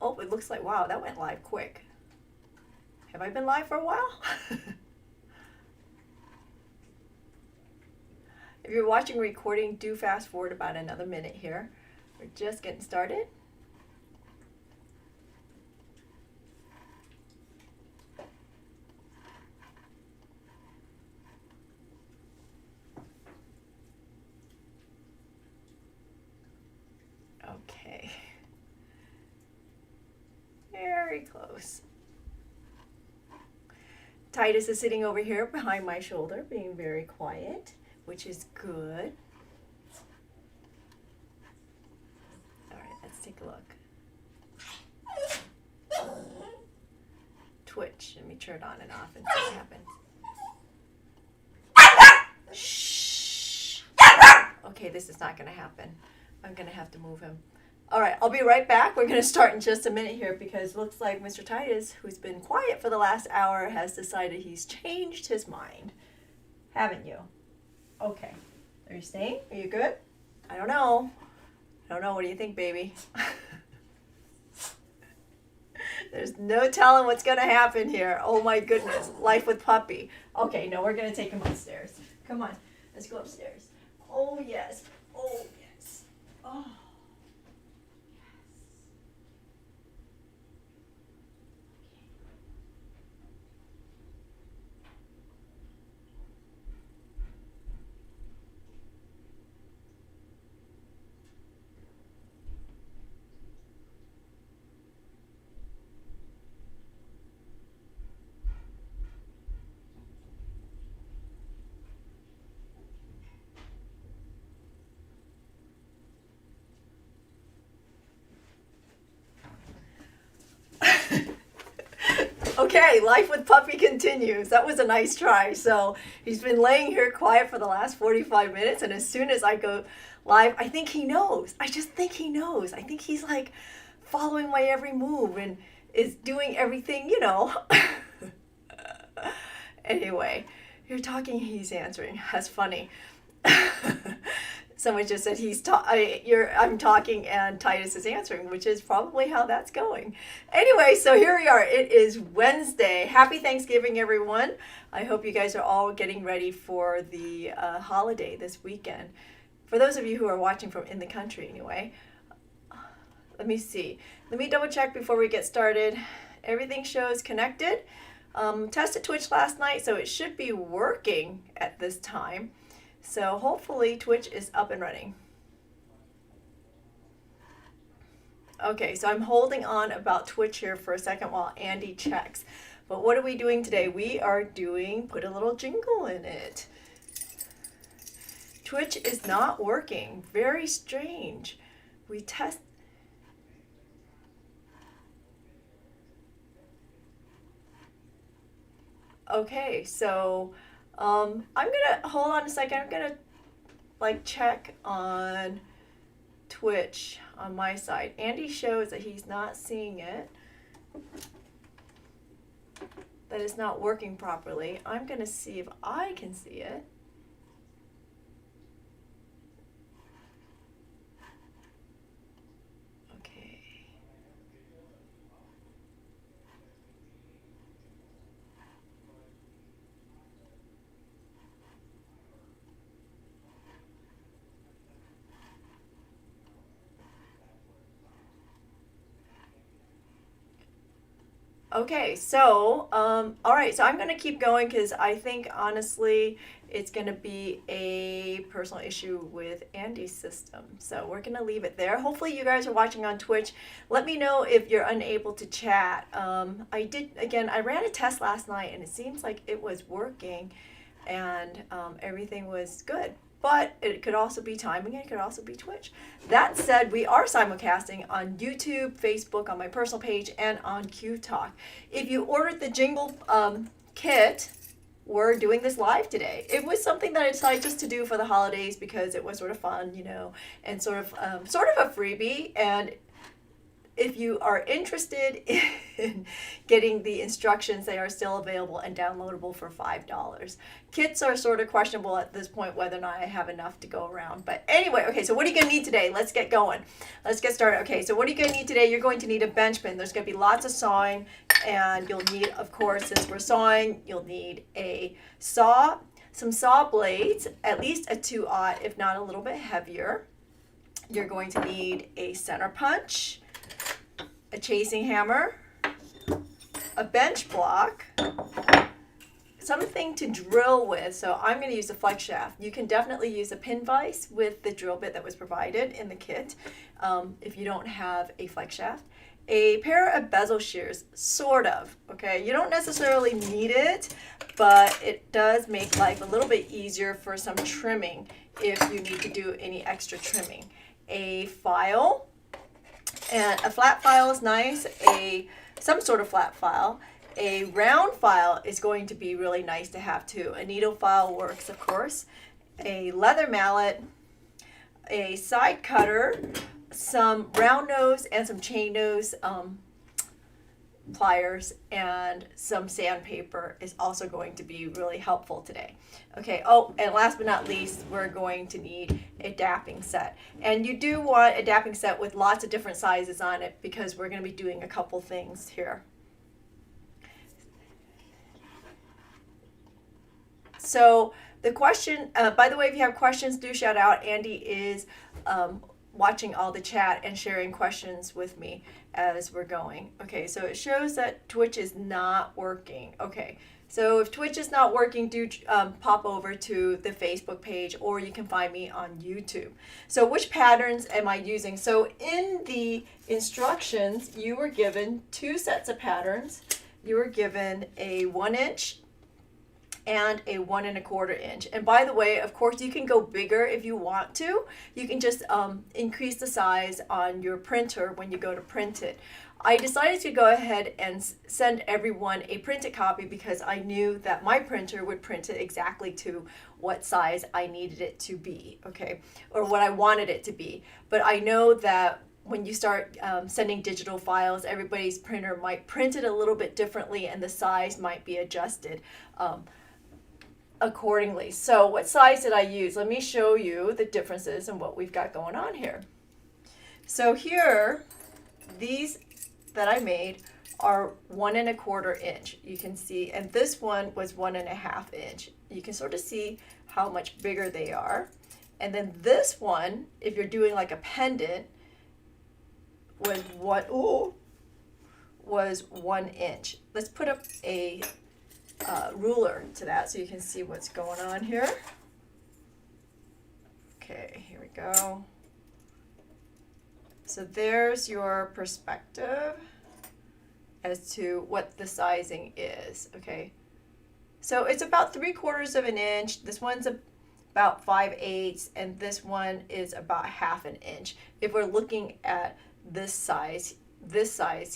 Oh, it looks like, wow, that went live quick. Have I been live for a while? If you're watching a recording, do fast forward about another minute here. We're just getting started. Okay. Very close. Titus is sitting over here behind my shoulder, being very quiet, which is good. All right, let's take a look. Twitch. Let me turn it on and off and see what happens. Shh. Okay, this is not going to happen. I'm going to have to move him. All right, I'll be right back. We're going to start in just a minute here because it looks like Mr. Titus, who's been quiet for the last hour, has decided he's changed his mind. Haven't you? Okay. Are you staying? Are you good? I don't know. I don't know. What do you think, baby? There's no telling what's going to happen here. Oh, my goodness. Life with puppy. Okay, no, we're going to take him upstairs. Come on. Let's go upstairs. Oh, yes. Oh, yes. Oh. Okay, life with puppy continues. That was a nice try. So he's been laying here quiet for the last 45 minutes, and as soon as I go live, I think he knows. I just think he knows. I think he's like following my every move and is doing everything, you know. Anyway, you're talking, he's answering. That's funny. Someone just said I'm talking and Titus is answering, which is probably how that's going. Anyway, so here we are. It is Wednesday. Happy Thanksgiving, everyone. I hope you guys are all getting ready for the holiday this weekend. For those of you who are watching from in the country, anyway. Let me see. Let me double check before we get started. Everything shows connected. Tested Twitch last night, so it should be working at this time. So hopefully Twitch is up and running. Okay, so I'm holding on about Twitch here for a second while Andy checks. But what are we doing today? We are doing, put a little jingle in it. Twitch is not working. Very strange. We test. Okay, so I'm gonna hold on a second. I'm gonna like check on Twitch on my side. Andy shows that he's not seeing it, that it's not working properly. I'm gonna see if I can see it. Okay, so, all right, so I'm going to keep going because I think, honestly, it's going to be a personal issue with Andy's system. So we're going to leave it there. Hopefully you guys are watching on Twitch. Let me know if you're unable to chat. I ran a test last night, and it seems like it was working, and everything was good. But it could also be timing, and it could also be Twitch. That said, we are simulcasting on YouTube, Facebook, on my personal page, and on Q Talk. If you ordered the Jingle kit, we're doing this live today. It was something that I decided just to do for the holidays because it was sort of fun, you know, and sort of a freebie. And if you are interested in getting the instructions, they are still available and downloadable for $5. Kits are sort of questionable at this point whether or not I have enough to go around. But anyway, okay, so what are you going to need today? Let's get going. Let's get started. Okay, so what are you going to need today? You're going to need a bench pin. There's going to be lots of sawing, and you'll need, of course, since we're sawing, you'll need a saw, some saw blades, at least a 2/0, if not a little bit heavier. You're going to need a center punch, a chasing hammer, a bench block, something to drill with. So I'm going to use a flex shaft. You can definitely use a pin vise with the drill bit that was provided in the kit if you don't have a flex shaft. A pair of bezel shears, sort of, okay? You don't necessarily need it, but it does make life a little bit easier for some trimming if you need to do any extra trimming. A file, and a flat file is nice, some sort of flat file. A round file is going to be really nice to have too. A needle file works, of course. A leather mallet, a side cutter, some round nose and some chain nose pliers, and some sandpaper is also going to be really helpful today. Okay, oh, and last but not least, we're going to need a dapping set. And you do want a dapping set with lots of different sizes on it because we're going to be doing a couple things here. So the question, by the way, if you have questions, do shout out. Andy is watching all the chat and sharing questions with me as we're going. Okay, so it shows that Twitch is not working. Okay, so if Twitch is not working, do pop over to the Facebook page, or you can find me on YouTube. So which patterns am I using? So in the instructions, you were given 2 sets of patterns. You were given a 1-inch and a 1 1/4 inch. And by the way, of course, you can go bigger if you want to. You can just increase the size on your printer when you go to print it. I decided to go ahead and send everyone a printed copy because I knew that my printer would print it exactly to what size I needed it to be, okay, or what I wanted it to be. But I know that when you start sending digital files, everybody's printer might print it a little bit differently and the size might be adjusted accordingly. So what size did I use? Let me show you the differences and what we've got going on here. So here, these that I made are 1 1/4 inch. You can see, and this one was 1 1/2 inch. You can sort of see how much bigger they are. And then this one, if you're doing like a pendant, was 1 inch. Let's put up a ruler to that so you can see what's going on here. Okay, here we go. So there's your perspective as to what the sizing is. Okay, so it's about 3/4 inch. This one's about 5/8, and this one is about 1/2 inch if we're looking at this size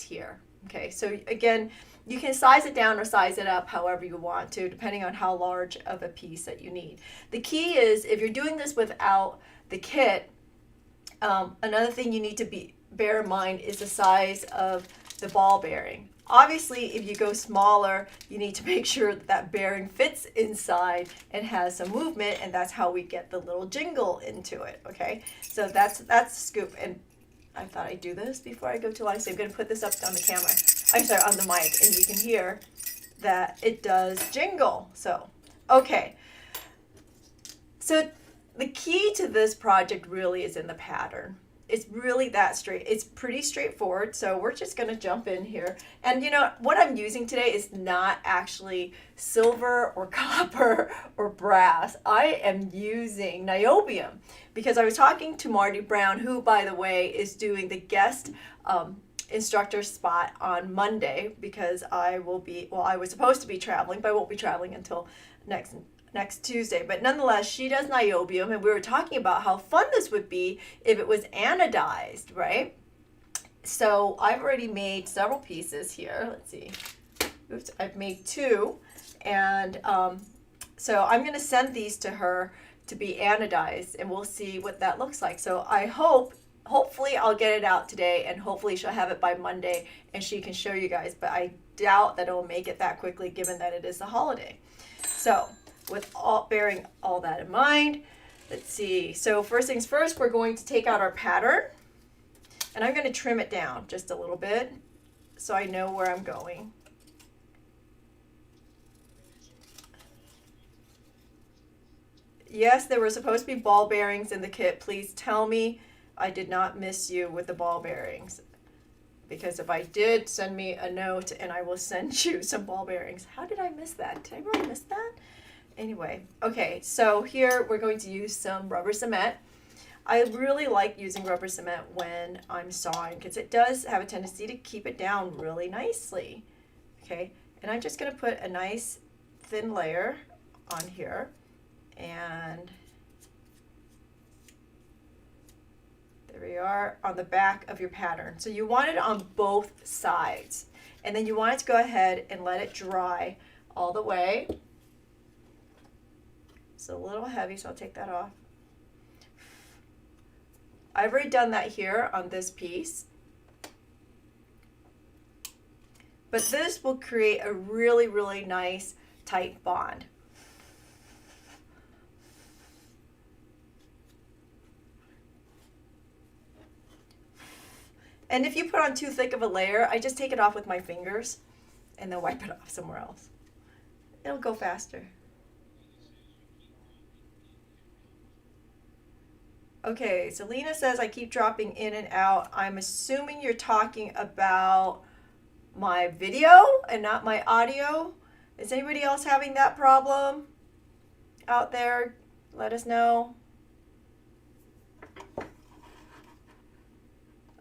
here. Okay, so again, you can size it down or size it up however you want to, depending on how large of a piece that you need. The key is, if you're doing this without the kit, another thing you need to bear in mind is the size of the ball bearing. Obviously, if you go smaller, you need to make sure that bearing fits inside and has some movement, and that's how we get the little jingle into it, okay? So that's the scoop. And I thought I'd do this before I go to live, so I'm going to put this up on the camera. I'm sorry, on the mic, and you can hear that it does jingle. So, okay. So the key to this project really is in the pattern. It's really that straight. It's pretty straightforward. So we're just going to jump in here. And you know, what I'm using today is not actually silver or copper or brass. I am using niobium because I was talking to Marty Brown, who, by the way, is doing the guest instructor spot on Monday because I was supposed to be traveling, but I won't be traveling until next Tuesday. But nonetheless, she does niobium, and we were talking about how fun this would be if it was anodized, right? So I've already made several pieces here. Let's see. Oops, I've made 2. And so I'm going to send these to her to be anodized, and we'll see what that looks like. So I hope hopefully I'll get it out today, and hopefully she'll have it by Monday and she can show you guys, but I doubt that it'll make it that quickly given that it is the holiday. So with bearing all that in mind, let's see. So first things first, we're going to take out our pattern, and I'm going to trim it down just a little bit so I know where I'm going. Yes, there were supposed to be ball bearings in the kit. Please tell me I did not miss you with the ball bearings. Because if I did, send me a note and I will send you some ball bearings. How did I miss that? Did I really miss that? Anyway, okay, so here we're going to use some rubber cement. I really like using rubber cement when I'm sawing because it does have a tendency to keep it down really nicely. Okay, and I'm just going to put a nice thin layer on here. And there we are on the back of your pattern. So you want it on both sides. And then you want it to go ahead and let it dry all the way. It's a little heavy, so I'll take that off. I've already done that here on this piece. But this will create a really, really nice tight bond. And if you put on too thick of a layer, I just take it off with my fingers and then wipe it off somewhere else. It'll go faster. Okay, so Lena says I keep dropping in and out. I'm assuming you're talking about my video and not my audio. Is anybody else having that problem out there? Let us know.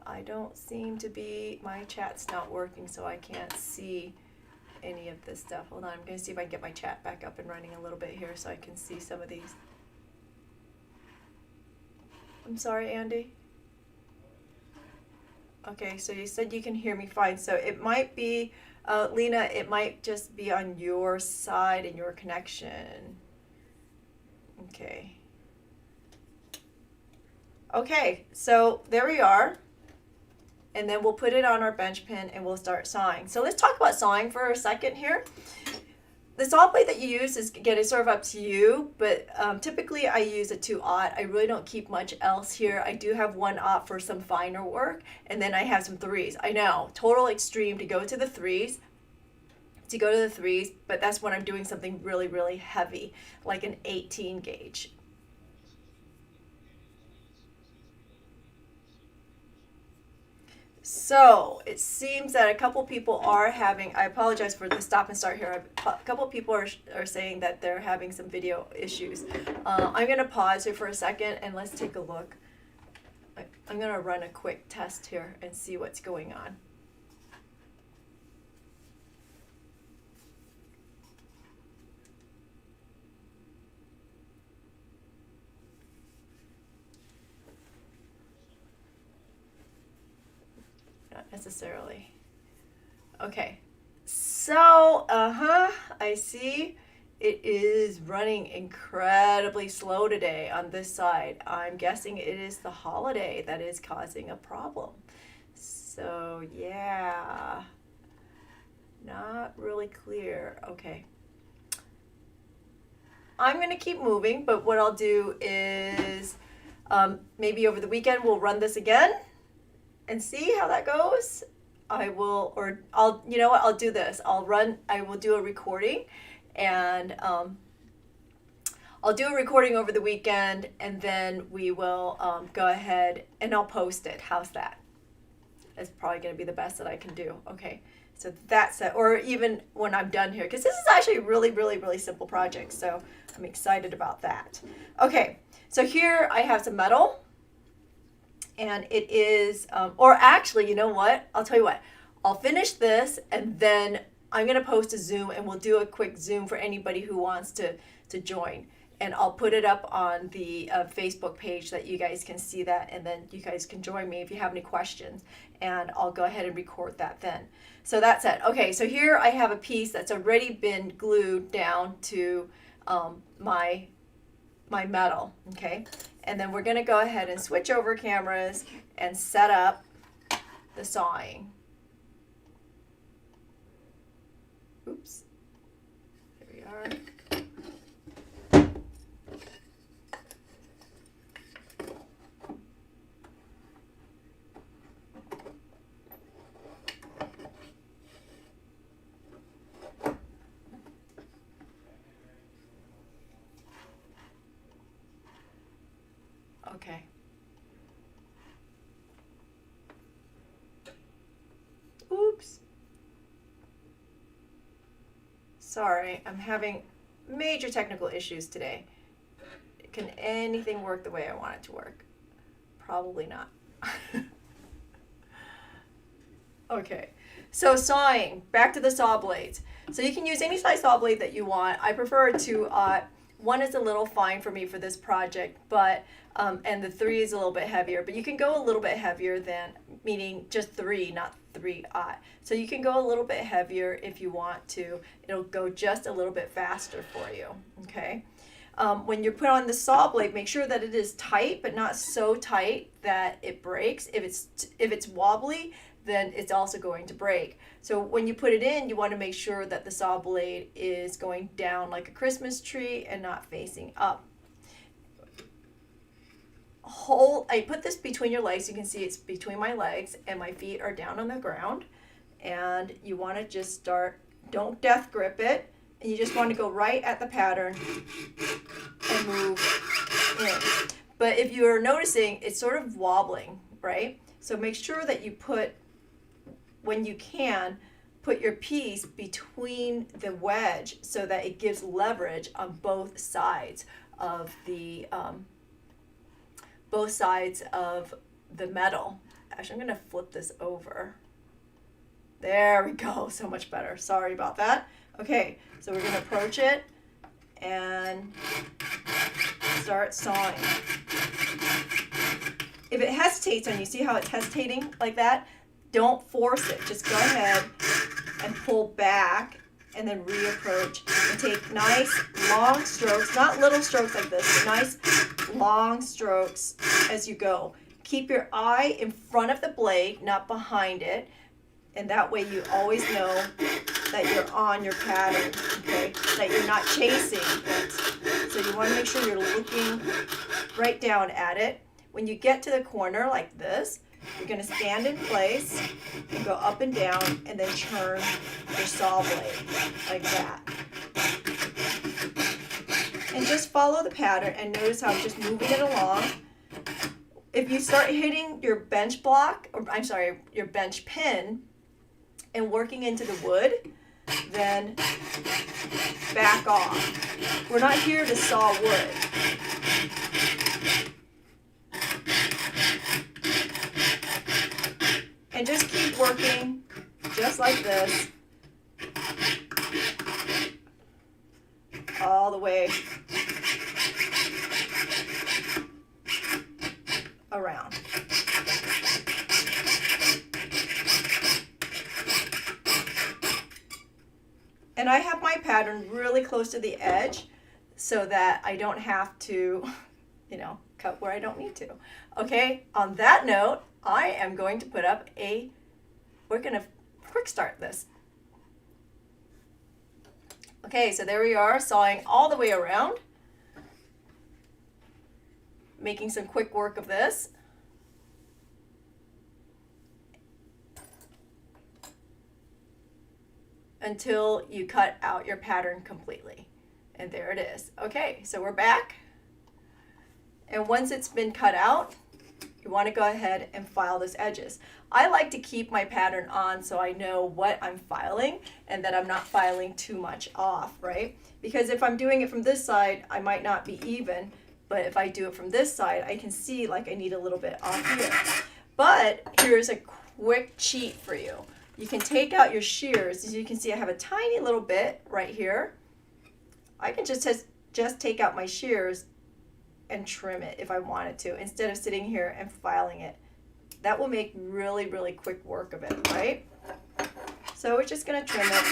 I don't seem to be, my chat's not working, so I can't see any of this stuff. Hold on, I'm going to see if I can get my chat back up and running a little bit here so I can see some of these. I'm sorry, Andy. Okay, so you said you can hear me fine. So it might be, Lena, it might just be on your side and your connection. Okay. Okay, so there we are. And then we'll put it on our bench pin and we'll start sawing. So let's talk about sawing for a second here. The saw blade that you use is, again, it's sort of up to you, but typically I use a 2/0. I really don't keep much else here. I do have 1/0 for some finer work, and then I have some 3s. I know, total extreme to go to the 3s, but that's when I'm doing something really, really heavy, like an 18 gauge. So it seems that a couple people are having, I apologize for the stop and start here, a couple people are saying that they're having some video issues. I'm going to pause here for a second and let's take a look. I'm going to run a quick test here and see what's going on. Not necessarily. Okay, so I see it is running incredibly slow today on this side. I'm guessing it is the holiday that is causing a problem. So yeah, not really clear. Okay, I'm gonna keep moving, but what I'll do is maybe over the weekend we'll run this again and see how that goes. You know what, I'll do this. I will do a recording, and I'll do a recording over the weekend, and then we will go ahead and I'll post it. How's that? That's probably going to be the best that I can do. Okay, so that's it. Or even when I'm done here, because this is actually a really, really, really simple project, so I'm excited about that. Okay, so here I have some metal. And it is, or actually, you know what? I'll tell you what. I'll finish this, and then I'm going to post a Zoom, and we'll do a quick Zoom for anybody who wants to join. And I'll put it up on the Facebook page that you guys can see that, and then you guys can join me if you have any questions. And I'll go ahead and record that then. So that's it. Okay, so here I have a piece that's already been glued down to my metal, okay? And then we're going to go ahead and switch over cameras, and set up the sawing. Oops. There we are. Okay. Oops. Sorry, I'm having major technical issues today. Can anything work the way I want it to work? Probably not. Okay, so sawing, back to the saw blades. So you can use any size saw blade that you want. I prefer to, one is a little fine for me for this project, but, and the 3 is a little bit heavier, but you can go a little bit heavier than, meaning just 3, not 3-aught. So you can go a little bit heavier if you want to. It'll go just a little bit faster for you, okay? When you put on the saw blade, make sure that it is tight, but not so tight that it breaks. If it's wobbly, then it's also going to break. So when you put it in, you want to make sure that the saw blade is going down like a Christmas tree and not facing up. I put this between your legs. You can see it's between my legs and my feet are down on the ground. And you want to just start, don't death grip it. And you just want to go right at the pattern and move in. But if you're noticing, it's sort of wobbling, right? So make sure that you put, when you can, put your piece between the wedge so that it gives leverage on both sides of the metal. Actually, I'm going to flip this over. There we go, so much better. Sorry about that. Okay, so we're going to approach it and start sawing. If it hesitates on you, see how it's hesitating like that? Don't force it. Just go ahead and pull back and then reapproach and take nice long strokes, not little strokes like this, but nice long strokes as you go. Keep your eye in front of the blade, not behind it, and that way you always know that you're on your pattern, okay? That you're not chasing it. So you want to make sure you're looking right down at it. When you get to the corner like this, you're going to stand in place and go up and down and then turn your saw blade like that. And just follow the pattern and notice how I'm just moving it along. If you start hitting your bench block, or I'm sorry, your bench pin and working into the wood, then back off. We're not here to saw wood. And just keep working just like this all the way around. And I have my pattern really close to the edge so that I don't have to, cut where I don't need to. Okay, on that note, I am going to put up we're going to quick start this. Okay, so there we are, sawing all the way around, making some quick work of this. Until you cut out your pattern completely. And there it is. Okay, so we're back. And once it's been cut out, you want to go ahead and file those edges. I like to keep my pattern on so I know what I'm filing and that I'm not filing too much off, right? Because if I'm doing it from this side, I might not be even, but if I do it from this side, I can see like I need a little bit off here. But here's a quick cheat for you. You can take out your shears. As you can see, I have a tiny little bit right here. I can just take out my shears and trim it if I wanted to, instead of sitting here and filing it. That will make really, really quick work of it, right? So we're just going to trim it,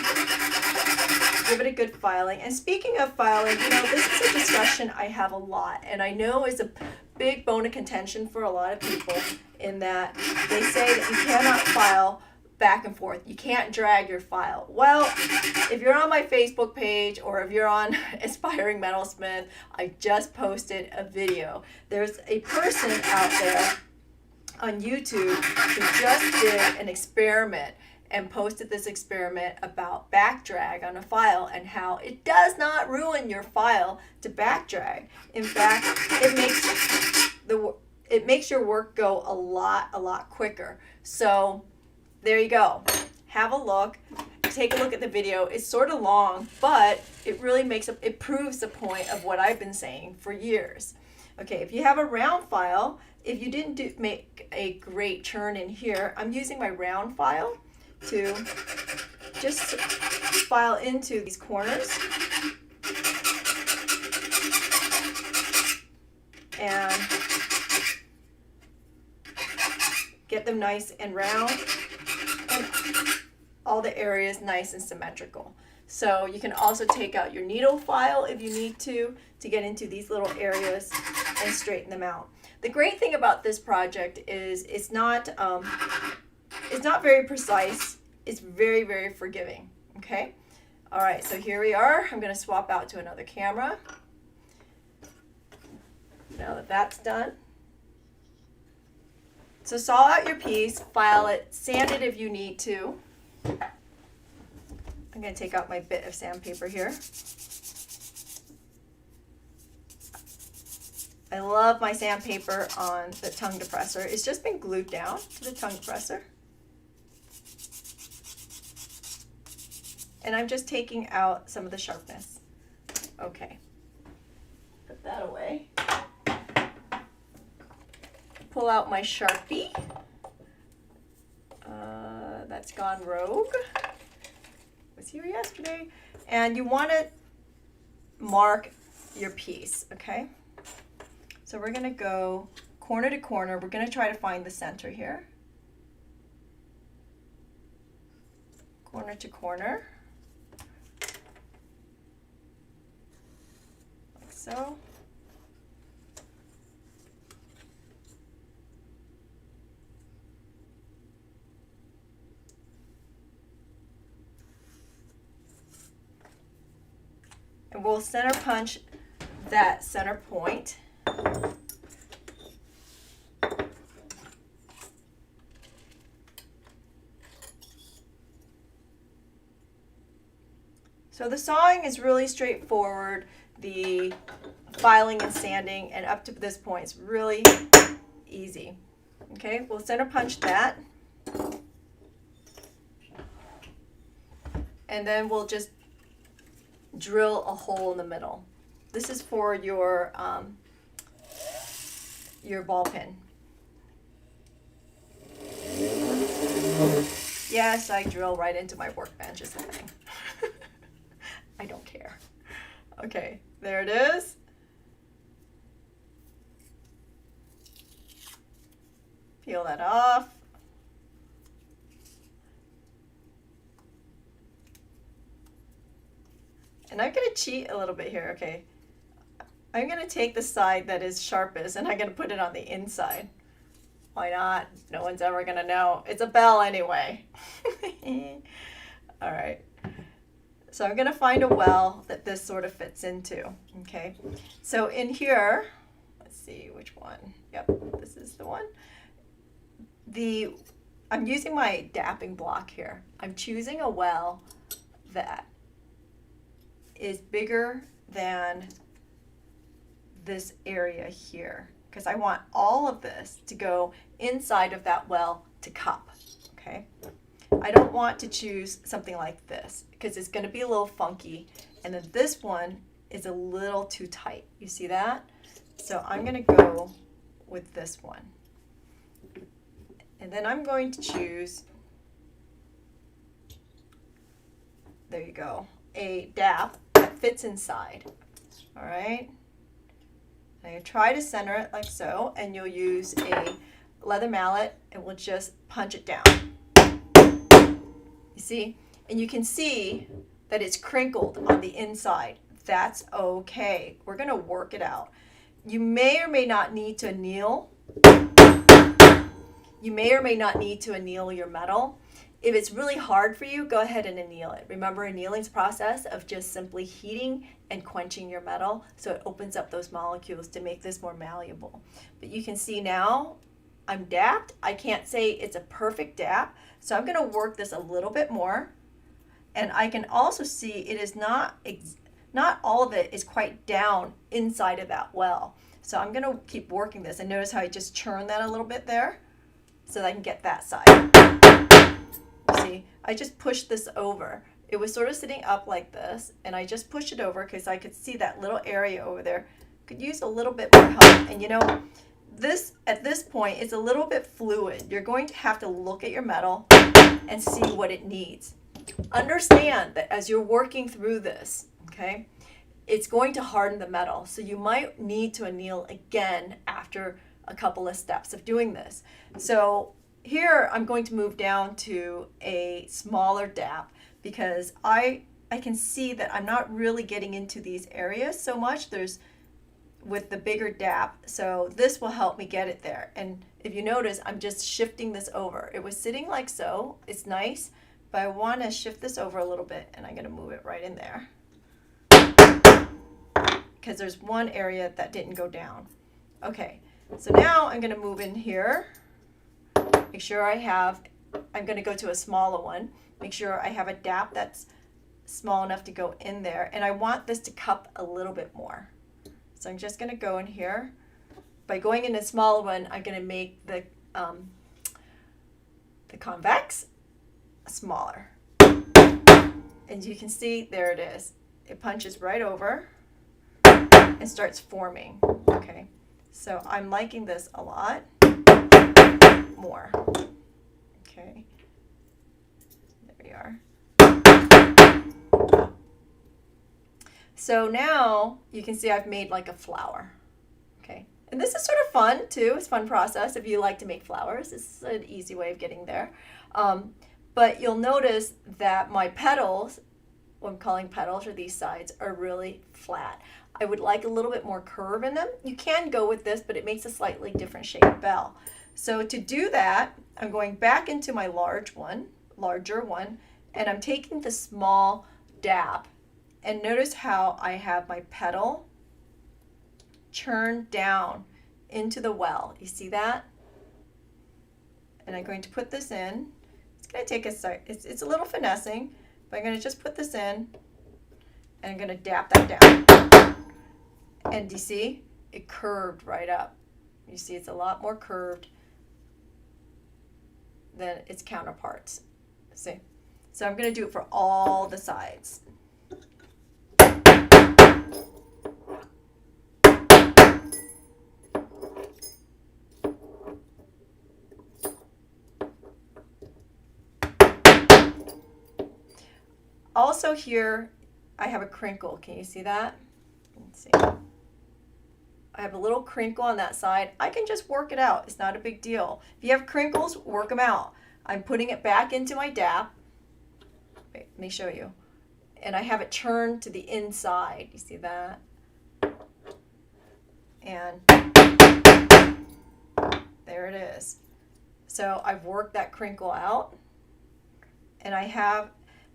give it a good filing. And speaking of filing, this is a discussion I have a lot, and I know is a big bone of contention for a lot of people, in that they say that you cannot file back and forth. You can't drag your file. Well, if you're on my Facebook page or if you're on Aspiring Metalsmith, I just posted a video. There's a person out there on YouTube who just did an experiment and posted this experiment about back drag on a file and how it does not ruin your file to back drag. In fact, it makes your work go a lot quicker. So there you go. Have a look. Take a look at the video. It's sort of long, but it really it proves the point of what I've been saying for years. Okay, if you have a round file, if you didn't make a great turn in here, I'm using my round file to just file into these corners and get them nice and round and all the areas nice and symmetrical. So you can also take out your needle file if you need to get into these little areas and straighten them out. The great thing about this project is it's not very precise. It's very, very forgiving. Okay? All right, so here we are. I'm going to swap out to another camera. Now that that's done. So saw out your piece, file it, sand it if you need to. I'm going to take out my bit of sandpaper here. I love my sandpaper on the tongue depressor. It's just been glued down to the tongue depressor. And I'm just taking out some of the sharpness. Okay. Put that away. Pull out my Sharpie. That's gone rogue. Was here yesterday. And you want to mark your piece, okay? So we're going to go corner to corner. We're going to try to find the center here. Corner to corner. Like so. And we'll center punch that center point. So the sawing is really straightforward. The filing and sanding and up to this point is really easy. Okay, we'll center punch that. And then we'll just drill a hole in the middle. This is for your ball pin. Yes, I drill right into my workbench is the thing. I don't care. Okay, there it is. Peel that off. And I'm going to cheat a little bit here, okay? I'm going to take the side that is sharpest and I'm going to put it on the inside. Why not? No one's ever going to know. It's a bell anyway. All right. So I'm going to find a well that this sort of fits into, okay? So in here, let's see which one. Yep, this is the one. I'm using my dapping block here. I'm choosing a well that is bigger than this area here because I want all of this to go inside of that well to cup, okay? I don't want to choose something like this because it's going to be a little funky, and then this one is a little too tight. You see that? So I'm going to go with this one. And then I'm going to choose, there you go, a dap that fits inside. All right? Now you try to center it like so, and you'll use a leather mallet and we'll just punch it down. You see? And you can see that it's crinkled on the inside. That's okay. We're going to work it out. You may or may not need to anneal You may or may not need to anneal your metal. If it's really hard for you, go ahead and anneal it. Remember, annealing's process of just simply heating and quenching your metal so it opens up those molecules to make this more malleable. But you can see now I'm dapped. I can't say it's a perfect dap, so I'm going to work this a little bit more. And I can also see it is not all of it is quite down inside of that well. So I'm going to keep working this. And notice how I just churn that a little bit there so that I can get that side. See, I just pushed this over. It was sort of sitting up like this, and I just pushed it over because I could see that little area over there. Could use a little bit more help. And you know, this at this point is a little bit fluid. You're going to have to look at your metal and see what it needs. Understand that as you're working through this, okay, it's going to harden the metal. So you might need to anneal again after a couple of steps of doing this. So here I'm going to move down to a smaller dap because I can see that I'm not really getting into these areas so much. There's with the bigger dap, so this will help me get it there. And if you notice, I'm just shifting this over. It was sitting like so. It's nice, but I want to shift this over a little bit, and I'm going to move it right in there because there's one area that didn't go down. Okay, so now I'm going to move in here. Make sure I'm going to go to a smaller one. Make sure I have a dap that's small enough to go in there. And I want this to cup a little bit more. So I'm just going to go in here. By going in a smaller one, I'm going to make the convex smaller. And you can see, there it is. It punches right over and starts forming. Okay, so I'm liking this a lot more. Okay, there we are. So now you can see I've made like a flower. Okay, and this is sort of fun too. It's a fun process if you like to make flowers. This is an easy way of getting there. But you'll notice that my petals, what I'm calling petals, or these sides, are really flat. I would like a little bit more curve in them. You can go with this, but it makes a slightly different shaped bell. So to do that, I'm going back into my larger one, and I'm taking the small dap. And notice how I have my petal churned down into the well. You see that? And I'm going to put this in. It's going to take it's a little finessing, but I'm going to just put this in, and I'm going to dap that down. And do you see? It curved right up. You see it's a lot more curved than its counterparts. See? So I'm going to do it for all the sides. Also here, I have a crinkle. Can you see that? Let's see. I have a little crinkle on that side. I can just work it out. It's not a big deal. If you have crinkles, work them out. I'm putting it back into my dap. Wait, let me show you. And I have it turned to the inside. You see that? And there it is. So I've worked that crinkle out. And I have,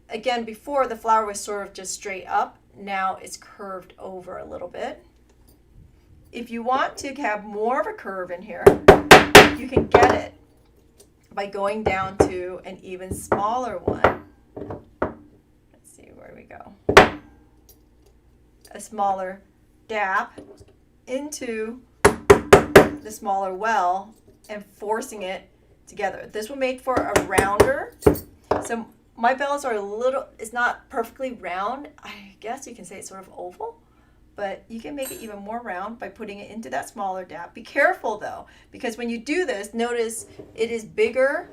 again, before the flower was sort of just straight up. Now it's curved over a little bit. If you want to have more of a curve in here, you can get it by going down to an even smaller one. Let's see, where we go. A smaller dap into the smaller well and forcing it together. This will make for a rounder. So my bells are it's not perfectly round. I guess you can say it's sort of oval, but you can make it even more round by putting it into that smaller dap. Be careful though, because when you do this, notice it is bigger.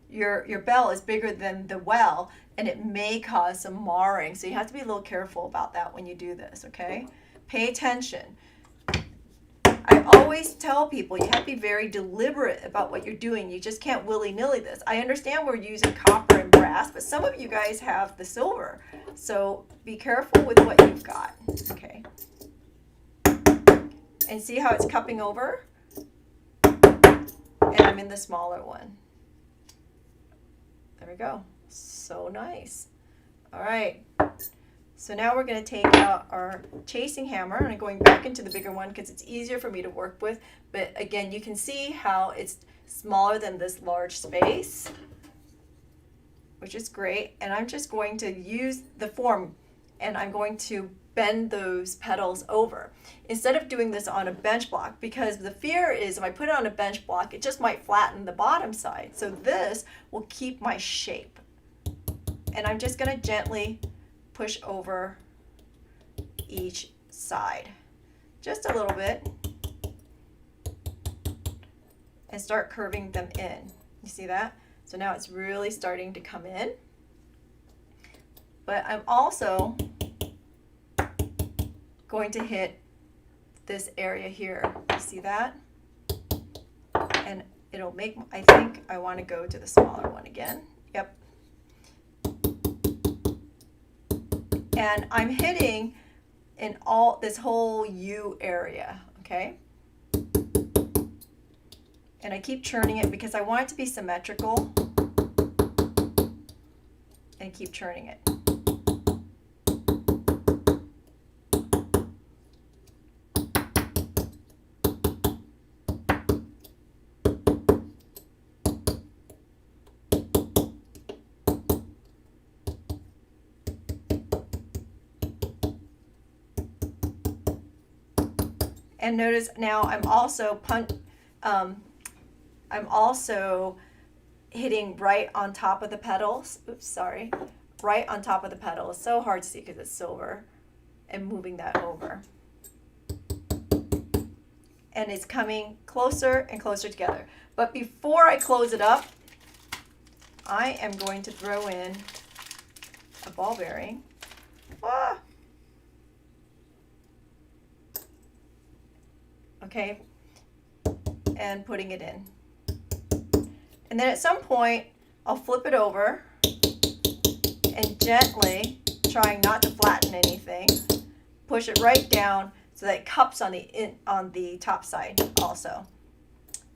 Your bell is bigger than the well, and it may cause some marring. So you have to be a little careful about that when you do this, okay? Pay attention. I always tell people you have to be very deliberate about what you're doing. You just can't willy-nilly this. I understand we're using copper and brass, but some of you guys have the silver. So be careful with what you've got. Okay. And see how it's cupping over? and I'm in the smaller one. There we go. So nice. All right. So now we're going to take out our chasing hammer, and I'm going back into the bigger one because it's easier for me to work with. But again, you can see how it's smaller than this large space, which is great. And I'm just going to use the form, and I'm going to bend those petals over instead of doing this on a bench block, because the fear is if I put it on a bench block, it just might flatten the bottom side. So this will keep my shape. And I'm just going to gently push over each side just a little bit and start curving them in. You see that? So now it's really starting to come in. But I'm also going to hit this area here. You see that? And it'll make, I think I want to go to the smaller one again. Yep. And I'm hitting in all this whole U area, okay? And I keep churning it because I want it to be symmetrical, and keep churning it. And notice now I'm also hitting right on top of the petals. Oops, sorry. Right on top of the petal. It's so hard to see because it's silver. And moving that over. And it's coming closer and closer together. But before I close it up, I am going to throw in a ball bearing. Ah! Okay, and putting it in. And then at some point, I'll flip it over and gently, trying not to flatten anything, push it right down so that it cups on the top side also.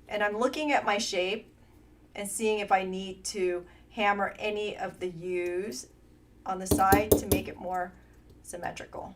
And I'm looking at my shape and seeing if I need to hammer any of the U's on the side to make it more symmetrical.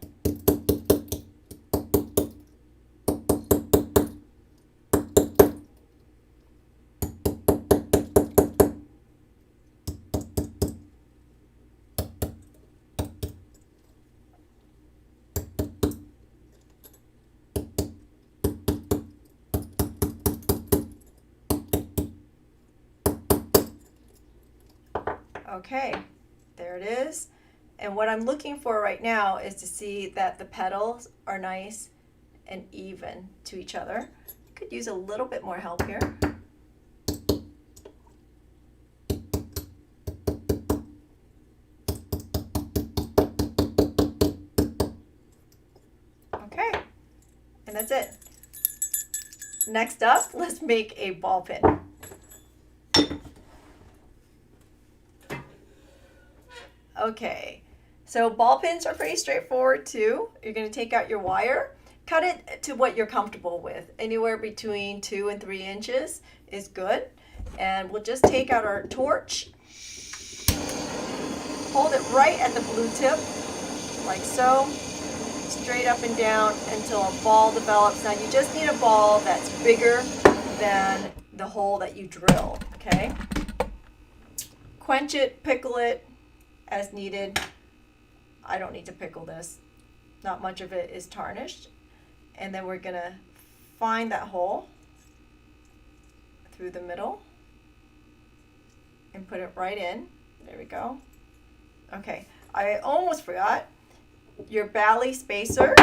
Okay, there it is. And what I'm looking for right now is to see that the petals are nice and even to each other. Could use a little bit more help here. Okay, and that's it. Next up, let's make a ball pin. Okay, so ball pins are pretty straightforward too. You're going to take out your wire, cut it to what you're comfortable with. Anywhere between 2 and 3 inches is good. And we'll just take out our torch, hold it right at the blue tip, like so, straight up and down until a ball develops. Now you just need a ball that's bigger than the hole that you drill, okay? Quench it, pickle it as needed. I don't need to pickle this. Not much of it is tarnished. And then we're gonna find that hole through the middle and put it right in. There we go. Okay, I almost forgot your bally spacer.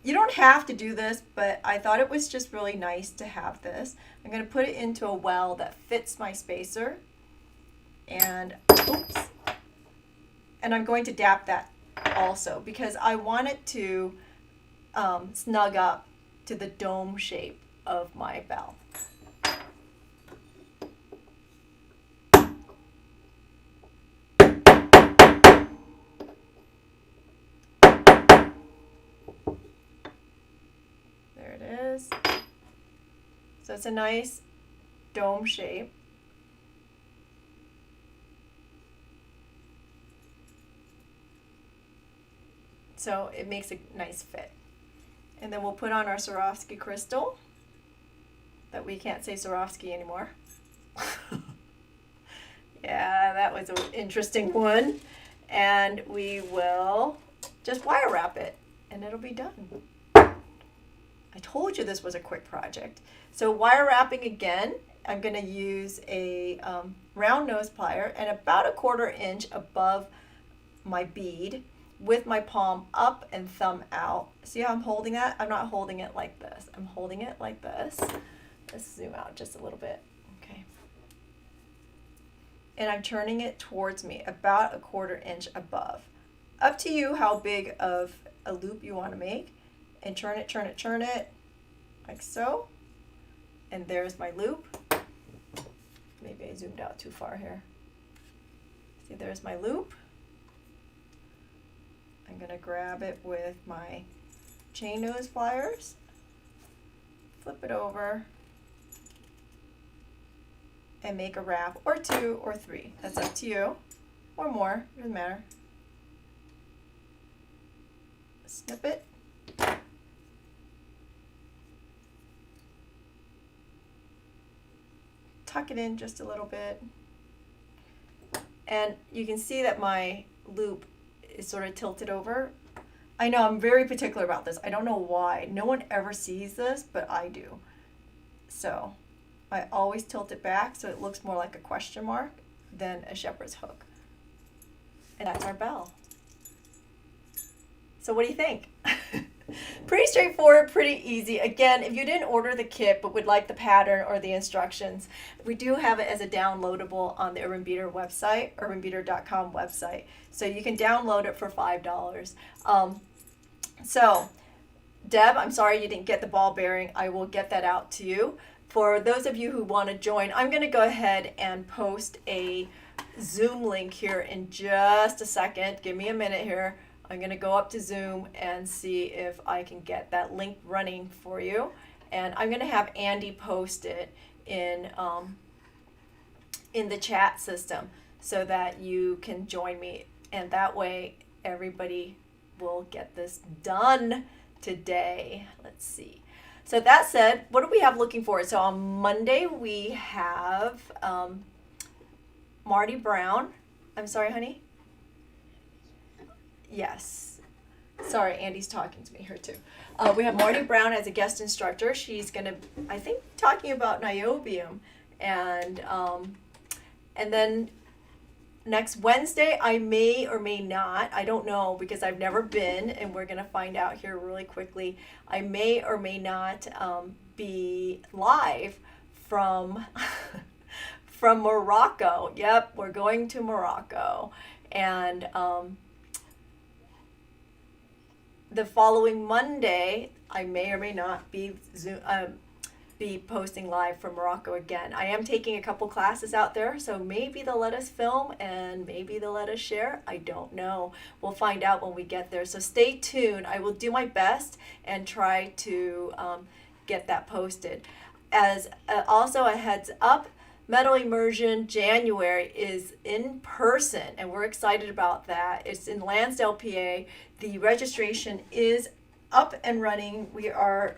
You don't have to do this, but I thought it was just really nice to have this. I'm gonna put it into a well that fits my spacer. And oops, and I'm going to dap that also because I want it to snug up to the dome shape of my bell. There it is. So it's a nice dome shape. So it makes a nice fit. And then we'll put on our Swarovski crystal. That we can't say Swarovski anymore. Yeah, that was an interesting one. And we will just wire wrap it and it'll be done. I told you this was a quick project. So wire wrapping again, I'm going to use a round nose plier and about 1/4 inch above my bead with my palm up and thumb out. See how I'm holding that? I'm not holding it like this. I'm holding it like this. Let's zoom out just a little bit. Okay. And I'm turning it towards me about 1/4 inch above. Up to you how big of a loop you want to make. And turn it, turn it, turn it, like so. And there's my loop. Maybe I zoomed out too far here. See, there's my loop. I'm going to grab it with my chain nose pliers, flip it over, and make a wrap, or 2 or 3. That's up to you, or more, doesn't matter. Snip it. Tuck it in just a little bit. And you can see that my loop is sort of tilted over. I know I'm very particular about this. I don't know why. No one ever sees this, but I do. So I always tilt it back so it looks more like a question mark than a shepherd's hook. And that's our bell. So what do you think? Pretty straightforward, pretty easy. Again, if you didn't order the kit but would like the pattern or the instructions, we do have it as a downloadable on the Urban Beater website, urbanbeater.com website. So you can download it for $5. So, Deb, I'm sorry you didn't get the ball bearing. I will get that out to you. For those of you who want to join, I'm going to go ahead and post a Zoom link here in just a second. Give me a minute here. I'm going to go up to Zoom and see if I can get that link running for you. And I'm going to have Andy post it in the chat system so that you can join me. And that way everybody will get this done today. Let's see. So that said, what do we have looking forward? So on Monday we have Marty Brown. I'm sorry, honey? Yes. Sorry, Andy's talking to me here too. We have Marty Brown as a guest instructor. She's going to, I think, talking about niobium. And then next Wednesday, I may or may not, I don't know because I've never been, and we're going to find out here really quickly. I may or may not be live from, from Morocco. Yep, we're going to Morocco. And the following Monday, I may or may not be posting live from Morocco again. I am taking a couple classes out there, so maybe they'll let us film and maybe they'll let us share. I don't know. We'll find out when we get there. So stay tuned. I will do my best and try to get that posted. As also a heads up, Metal Immersion January is in person, and we're excited about that. It's in Lansdale, PA. The registration is up and running. We are,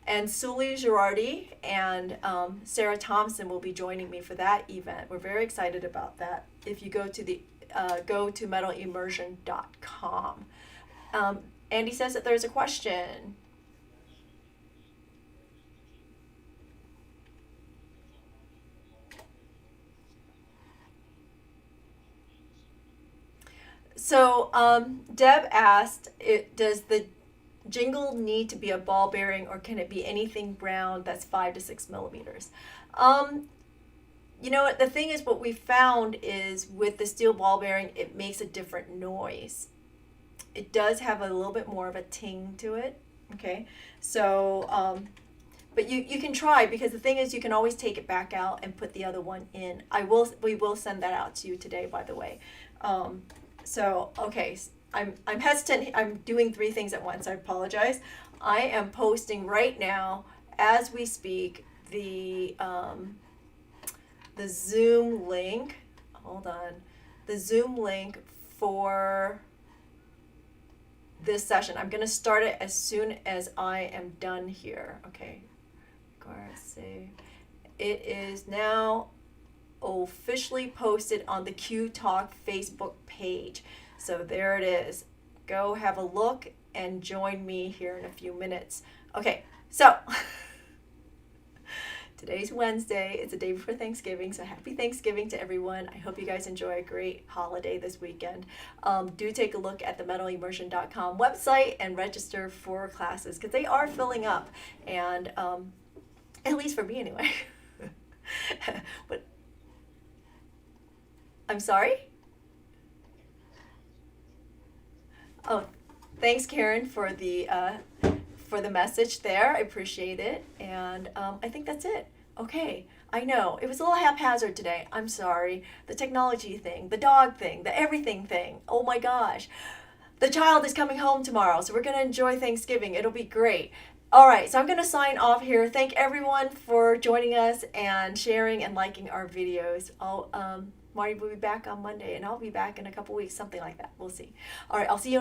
and Sully Girardi and Sarah Thompson will be joining me for that event. We're very excited about that. If you go to the go to metalimmersion.com. Andy says that there's a question. So Deb asked, does the Jingle need to be a ball bearing or can it be anything round that's 5 to 6 millimeters? You know what, the thing is, what we found is with the steel ball bearing, it makes a different noise. It does have a little bit more of a ting to it, okay? So, but you can try, because the thing is, you can always take it back out and put the other one in. We will send that out to you today, by the way. So, okay, I'm hesitant. I'm doing 3 things at once. I apologize. I am posting right now, as we speak, the Zoom link. Hold on. The Zoom link for this session. I'm going to start it as soon as I am done here. Okay. Save. It is now officially posted on the Q Talk Facebook page. So there it is. Go have a look and join me here in a few minutes. Okay, so today's Wednesday. It's the day before Thanksgiving, so happy Thanksgiving to everyone. I hope you guys enjoy a great holiday this weekend. Do take a look at the mentalimmersion.com website and register for classes because they are filling up, and at least for me anyway. But I'm sorry? Oh, thanks, Karen, for the message there. I appreciate it. And I think that's it. Okay, I know. It was a little haphazard today. I'm sorry. The technology thing, the dog thing, the everything thing. Oh my gosh. The child is coming home tomorrow, so we're going to enjoy Thanksgiving. It'll be great. All right, so I'm going to sign off here. Thank everyone for joining us and sharing and liking our videos. Marty will be back on Monday, and I'll be back in a couple weeks, something like that. We'll see. All right, I'll see you